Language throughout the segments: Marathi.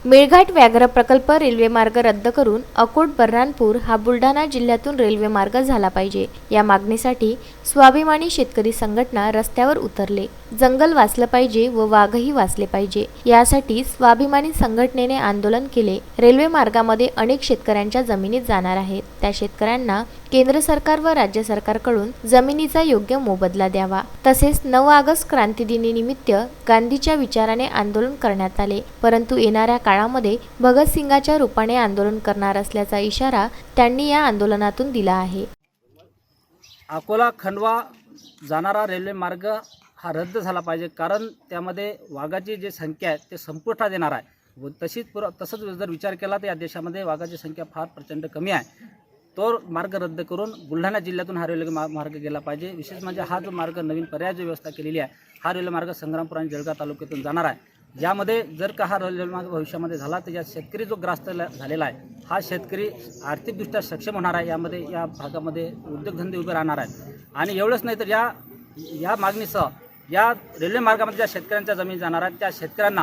मेळघाट व्याघ्र प्रकल्प रेल्वे मार्ग रद्द करून अकोट बऱ्हाणपूर हा बुलढाणा जिल्ह्यातून रेल्वे मार्ग झाला पाहिजे या मागणीसाठी स्वाभिमानी शेतकरी संघटना रस्त्यावर उतरले। जंगल वाचलं पाहिजे व वाघही वाचले पाहिजे यासाठी स्वाभिमानी संघटनेने आंदोलन केले। रेल्वे मार्गामध्ये अनेक शेतकऱ्यांच्या जमिनी जाणार आहेत, त्या शेतकऱ्यांना केंद्र सरकार व राज्य सरकारकडून जमिनीचा योग्य मोबदला द्यावा। तसेच 9 ऑगस्ट क्रांतिदिनी निमित्त गांधीच्या विचाराने आंदोलन करण्यात आले, परंतु येणाऱ्या काळामध्ये भगतसिंगाच्या रूपाने आंदोलन करणार असल्याचा इशारा त्यांनी या आंदोलनातून दिला आहे। अकोला खंडवा जाणारा रेल्वे मार्ग हा रद्द झाला पाहिजे, कारण त्यामध्ये वाघाची जी संख्या आहे ते संपुष्टात येणार आहे व तसंच जर विचार केला तर या देशामध्ये वाघाची संख्या फार प्रचंड कमी आहे। तो मार्ग रद्द करून बुलढाणा जिल्ह्यातून हा रेल्वे मार्ग गेला पाहिजे। विशेष म्हणजे हा जो मार्ग नवीन पर्याय जो व्यवस्था केलेली आहे, हा रेल्वे मार्ग संग्रामपूर आणि जळगाव तालुक्यातून जाणार आहे। यामध्ये जर का हा रेल्वे मार्ग भविष्यामध्ये झाला तर या शेतकरी जो ग्रास्त झालेला आहे, हा शेतकरी आर्थिकदृष्ट्या सक्षम होणार आहे। यामध्ये या भागामध्ये उद्योगधंदे उभे राहणार आहेत आणि एवढंच नाही तर या मागणीसह या रेल्वे मार्गामध्ये ज्या शेतकऱ्यांच्या जमीन जाणार आहेत त्या शेतकऱ्यांना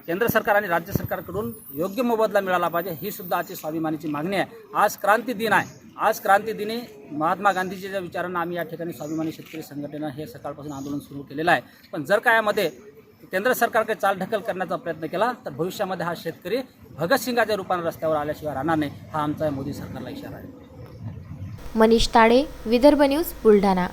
केंद्र सरकार आणि राज्य सरकारकडून योग्य मोबदला मिळाला पाहिजे, ही सुद्धा आजची स्वाभिमानीची मागणी आहे। आज क्रांती दिन आहे। आज क्रांतीदिनी महात्मा गांधीजीच्या विचारांना आम्ही या ठिकाणी स्वाभिमानी शेतकरी संघटनेनं हे सकाळपासून आंदोलन सुरू केलेलं आहे। पण जर का यामध्ये केंद्र सरकारकडे चालढकल करण्याचा प्रयत्न केला तर भविष्यामध्ये हा शेतकरी भगतसिंगाच्या रूपाने रस्त्यावर आल्याशिवाय राहणार नाही, हा आमचा मोदी सरकारला इशारा आहे। मनीष ताडे, विदर्भ न्यूज, बुलढाणा।